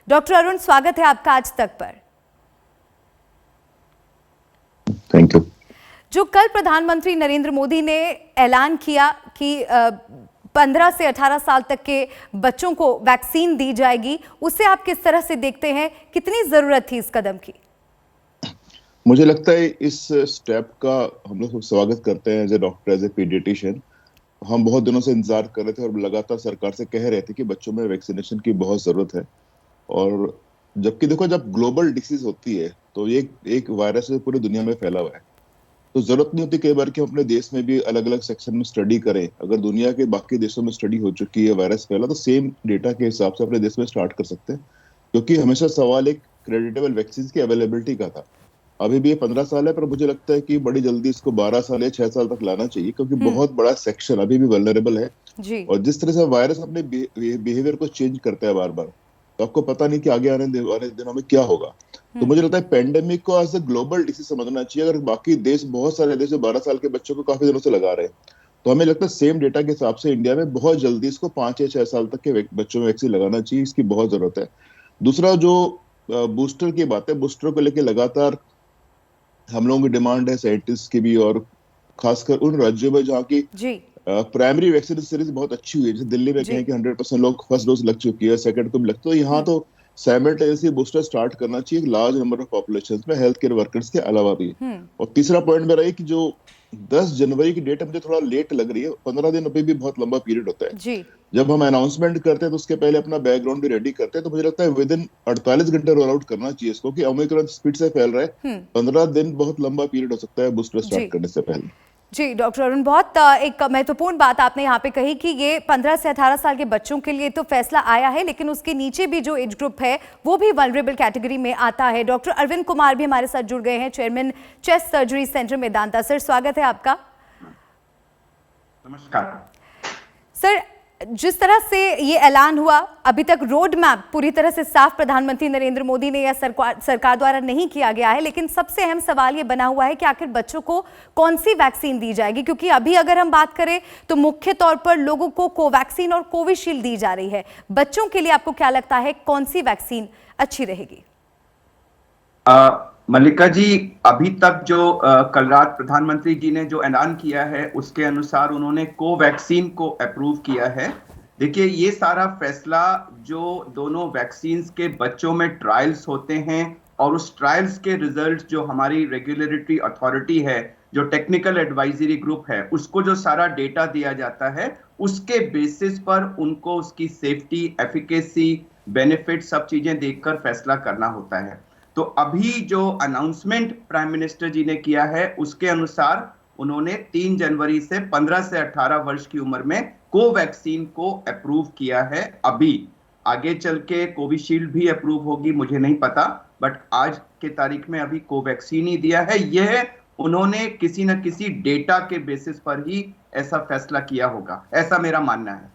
Doctor Arun, स्वागत है आपका आज तक पर। Thank you. जो कल प्रधानमंत्री नरेंद्र मोदी ने ऐलान किया कि 15 से 18 साल तक के बच्चों को वैक्सीन दी जाएगी, उसे आप किस तरह से देखते हैं? कितनी जरूरत थी इस कदम की? मुझे लगता है इस स्टेप का हम लोग स्वागत करते हैं as a doctor, as a paediatrician. हम बहुत दिनों से इंतजार कर रहे थे और लगातार सरकार से कह रहे थे कि बच्चों में वैक्सीनेशन की बहुत जरूरत है। और जबकि देखो, जब ग्लोबल डिसीज होती है तो ये एक वायरस है पूरी दुनिया में फैला हुआ है, तो जरूरत नहीं होती कई बार कि हम अपने देश में भी अलग अलग सेक्शन में स्टडी करें। अगर दुनिया के बाकी देशों में स्टडी हो चुकी है, वायरस फैला, तो सेम डेटा के हिसाब से अपने देश में स्टार्ट कर सकते हैं। क्योंकि हमेशा सवाल एक क्रेडिटेबल वैक्सीन की अवेलेबिलिटी का था। अभी भी ये 15 साल है, पर मुझे लगता है कि बड़ी जल्दी इसको 12 साल या 6 साल तक लाना चाहिए, क्योंकि बहुत बड़ा सेक्शन अभी भी वल्नरेबल है। जी। और जिस तरह से वायरस अपने बिहेवियर को चेंज करता है बार बार, तो आपको पता नहीं कि आगे आने वाले दिनों में क्या होगा। तो मुझे लगता है पेंडेमिक को एज ए ग्लोबल डिसीज समझना चाहिए। अगर बाकी देश, बहुत सारे देश 12 साल के बच्चों को काफी दिनों से लगा रहे हैं, तो हमें लगता है सेम डेटा के हिसाब से इंडिया में बहुत जल्दी इसको 5 या 6 साल तक के बच्चों में वैक्सीन लगाना चाहिए। इसकी बहुत जरूरत है। दूसरा, जो बूस्टर की बात है, बूस्टर को लेकर लगातार हम लोगों की डिमांड है, साइंटिस्ट की भी, और खासकर उन राज्यों में जहाँ की प्राइमरी वैक्सीन सीरीज बहुत अच्छी हुई है। जैसे दिल्ली में कहें कि 100% लोग फर्स्ट डोज लग चुकी है, सेकंड को भी लगता है, तो यहाँ तो साइमल्टेनियसली बूस्टर स्टार्ट करना चाहिए लार्ज नंबर ऑफ पॉपुलेशन में, हेल्थ केयर वर्कर्स के अलावा भी। और तीसरा पॉइंट मेरा है कि जो 10 जनवरी की डेट मुझे थोड़ा लेट लग रही है। 15 दिन अभी भी बहुत लंबा पीरियड होता है जी। जब हम अनाउंसमेंट करते हैं, तो उसके पहले अपना बैकग्राउंड भी रेडी करते हैं। तो मुझे लगता है विद इन 48 घंटे रोल आउट करना चाहिए इसको, कि ओमिक्रॉन स्पीड से फैल रहा है। 15 दिन बहुत लंबा पीरियड हो सकता है बूस्टर स्टार्ट करने से पहले। जी डॉक्टर अरुण, बहुत एक महत्वपूर्ण बात आपने यहाँ पे कही कि ये 15 से 18 साल के बच्चों के लिए तो फैसला आया है, लेकिन उसके नीचे भी जो एज ग्रुप है वो भी वल्नरेबल कैटेगरी में आता है। डॉक्टर अरविंद कुमार भी हमारे साथ जुड़ गए हैं, chairman chest surgery centre Medanta. Sir, स्वागत है आपका। नमस्कार सर, जिस तरह से ये ऐलान हुआ, अभी तक रोड मैप पूरी तरह से साफ प्रधानमंत्री नरेंद्र मोदी ने या सरकार द्वारा नहीं किया गया है, लेकिन सबसे अहम सवाल ये बना हुआ है कि आखिर बच्चों को कौन सी वैक्सीन दी जाएगी। क्योंकि अभी अगर हम बात करें तो मुख्य तौर पर लोगों को कोवैक्सीन और कोविशील्ड दी जा रही है। बच्चों के लिए आपको क्या लगता है, कौन सी वैक्सीन अच्छी रहेगी? मल्लिका जी, अभी तक जो कल रात प्रधानमंत्री जी ने जो ऐलान किया है उसके अनुसार उन्होंने कोवैक्सीन को अप्रूव किया है। देखिए, ये सारा फैसला जो दोनों वैक्सीन्स के बच्चों में ट्रायल्स होते हैं और उस ट्रायल्स के रिजल्ट जो हमारी रेगुलेटरी अथॉरिटी है, जो टेक्निकल एडवाइजरी ग्रुप है, उसको जो सारा डेटा दिया जाता है, उसके बेसिस पर उनको उसकी सेफ्टी, एफिकेसी, बेनिफिट सब चीजें देखकर फैसला करना होता है। तो अभी जो अनाउंसमेंट प्राइम मिनिस्टर जी ने किया है उसके अनुसार उन्होंने 3 जनवरी से 15 से 18 वर्ष की उम्र में कोवैक्सीन को अप्रूव किया है। अभी आगे चल के कोविशील्ड भी अप्रूव होगी, मुझे नहीं पता, बट आज के तारीख में अभी कोवैक्सीन ही दिया है। यह उन्होंने किसी न किसी डेटा के बेसिस पर ही ऐसा फैसला किया होगा, ऐसा मेरा मानना है।